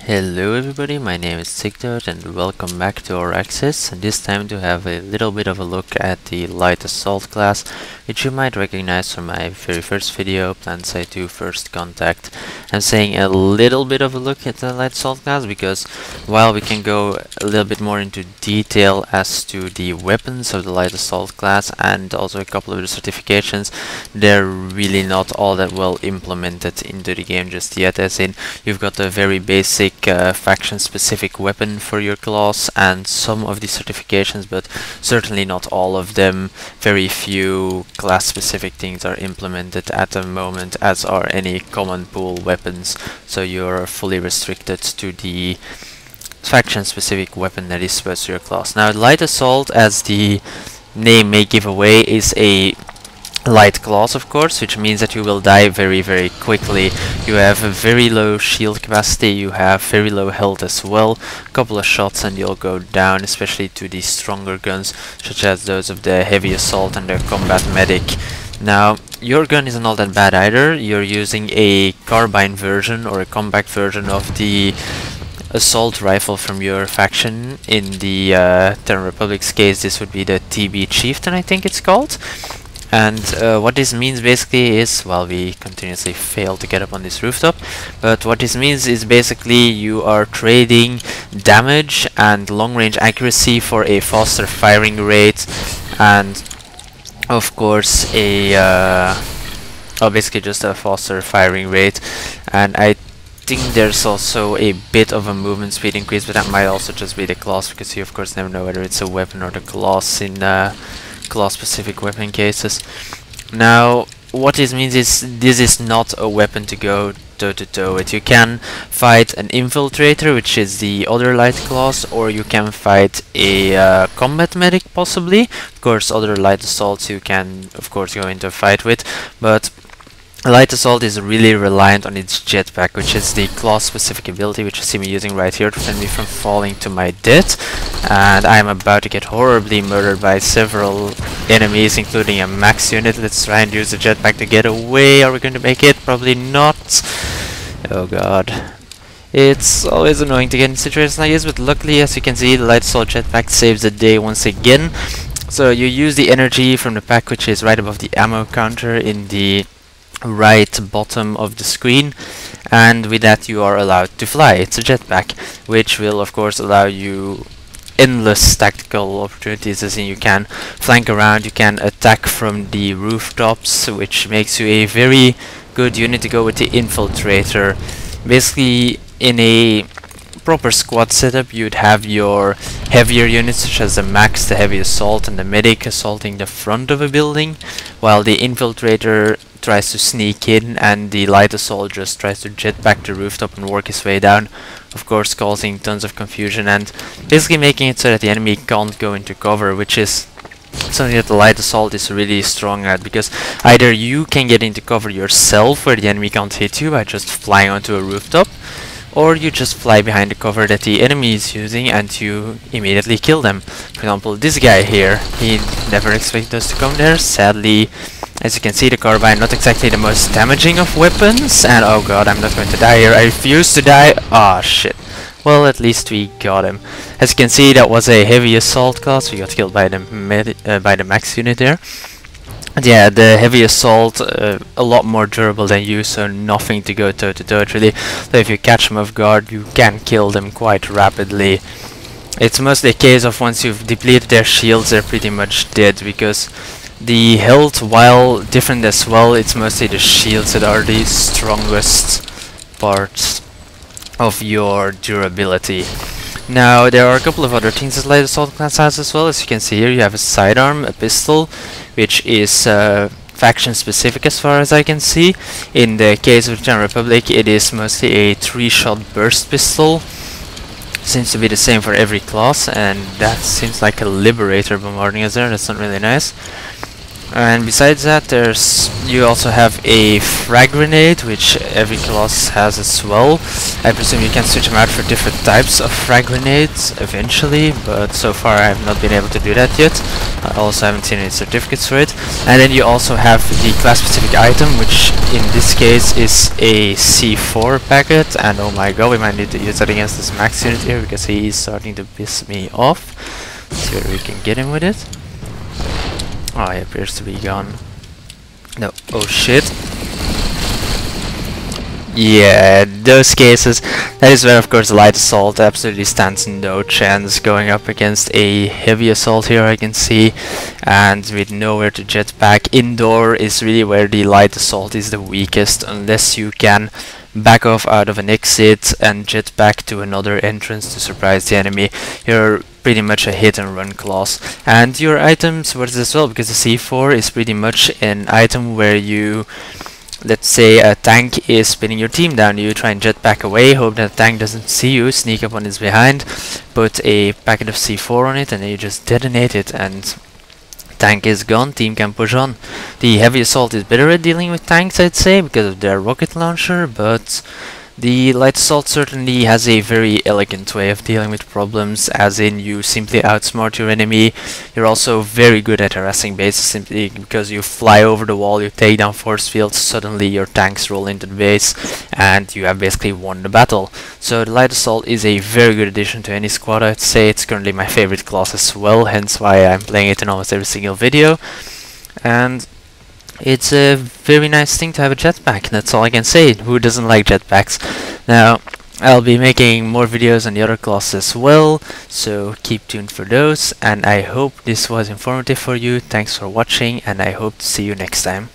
Hello everybody, my name is Sigdot and welcome back to Auraxis, and this time to have a little bit of a look at the Light Assault class, which you might recognize from my very first video, Planetside 2 First Contact. I'm saying a little bit of a look at the Light Assault class because while we can go a little bit more into detail as to the weapons of the Light Assault class and also a couple of the certifications, they're really not all that well implemented into the game just yet, as in you've got a very basic faction-specific weapon for your class and some of the certifications, but certainly not all of them. Very few class-specific things are implemented at the moment, as are any common pool weapons, so you're fully restricted to the faction-specific weapon that is supposed to your class. Now, Light Assault, as the name may give away, is a light class, of course, which means that you will die very quickly. You have a very low shield capacity, you have very low health as well. A couple of shots and you'll go down, especially to the stronger guns, such as those of the heavy assault and the combat medic. Now, your gun isn't all that bad either. You're using a carbine version or a compact version of the assault rifle from your faction. In the Terran Republic's case, this would be the TB Chieftain, I think it's called. And what this means basically is, well, we continuously fail to get up on this rooftop, but what this means is basically you are trading damage and long-range accuracy for a faster firing rate and of course a basically just a faster firing rate. And I think there's also a bit of a movement speed increase, but that might also just be the class, because you of course never know whether it's a weapon or the class in class-specific weapon cases. Now, what this means is this is not a weapon to go toe-to-toe with. You can fight an infiltrator, which is the other light class, or you can fight a combat medic possibly. Of course, other light assaults you can of course go into a fight with, but Light Assault is really reliant on its Jetpack, which is the class-specific ability which you see me using right here to prevent me from falling to my death. And I am about to get horribly murdered by several enemies, including a max unit. Let's try and use the Jetpack to get away. Are we going to make it? Probably not. Oh god. It's always annoying to get in situations like this, but luckily, as you can see, the Light Assault Jetpack saves the day once again. So you use the energy from the pack, which is right above the ammo counter in the right bottom of the screen, and with that you are allowed to fly. It's a jetpack, which will of course allow you endless tactical opportunities, as in you can flank around, you can attack from the rooftops, which makes you a very good unit to go with the infiltrator. Basically, in a proper squad setup, you'd have your heavier units such as the max, the heavy assault, and the medic assaulting the front of a building, while the infiltrator tries to sneak in and the light assault just tries to jetpack the rooftop and work his way down, of course causing tons of confusion and basically making it so that the enemy can't go into cover, which is something that the light assault is really strong at, because either you can get into cover yourself where the enemy can't hit you by just flying onto a rooftop, or you just fly behind the cover that the enemy is using and you immediately kill them. For example, this guy here, he never expected us to come there. Sadly, as you can see, the carbine not exactly the most damaging of weapons, and oh god, I'm not going to die here. I refuse to die. Ah, shit. Well, at least we got him. As you can see, that was a heavy assault class. We got killed by the max unit there. And yeah, the heavy assault, a lot more durable than you, so nothing to go toe-to-toe really. So if you catch them off guard, you can kill them quite rapidly. It's mostly a case of once you've depleted their shields, they're pretty much dead, because the health, while different as well, it's mostly the shields that are the strongest parts of your durability. Now, there are a couple of other things that Light Assault class has as well. As you can see here, you have a sidearm, a pistol, which is faction specific as far as I can see. In the case of the Terran Republic, it is mostly a 3-shot burst pistol. Seems to be the same for every class, and that seems like a Liberator bombarding us there. That's not really nice. And besides that, you also have a frag grenade, which every class has as well. I presume you can switch them out for different types of frag grenades eventually, but so far I have not been able to do that yet. I also haven't seen any certificates for it. And then you also have the class-specific item, which in this case is a C4 packet. And oh my god, we might need to use that against this max unit here because he is starting to piss me off. Let's see whether we can get him with it. Oh, he appears to be gone. No. Oh shit. Yeah, those cases. That is where, of course, the light assault absolutely stands no chance going up against a heavy assault here, I can see. And with nowhere to jetpack, indoor is really where the light assault is the weakest, unless you can back off out of an exit and jetpack to another entrance to surprise the enemy. You're pretty much a hit and run class. And your items worth as well, because the C4 is pretty much an item where you, let's say a tank is spinning your team down, you try and jetpack away, hope that the tank doesn't see you, sneak up on his behind, put a packet of C4 on it, and then you just detonate it, and tank is gone, team can push on. The heavy assault is better at dealing with tanks, I'd say, because of their rocket launcher, but the light assault certainly has a very elegant way of dealing with problems, as in you simply outsmart your enemy. You're also very good at harassing bases simply because you fly over the wall, you take down force fields, suddenly your tanks roll into the base, and you have basically won the battle. So the light assault is a very good addition to any squad, I'd say. It's currently my favorite class as well, hence why I'm playing it in almost every single video. And it's a very nice thing to have a jetpack, that's all I can say. Who doesn't like jetpacks? Now, I'll be making more videos on the other classes as well, so keep tuned for those, and I hope this was informative for you. Thanks for watching, and I hope to see you next time.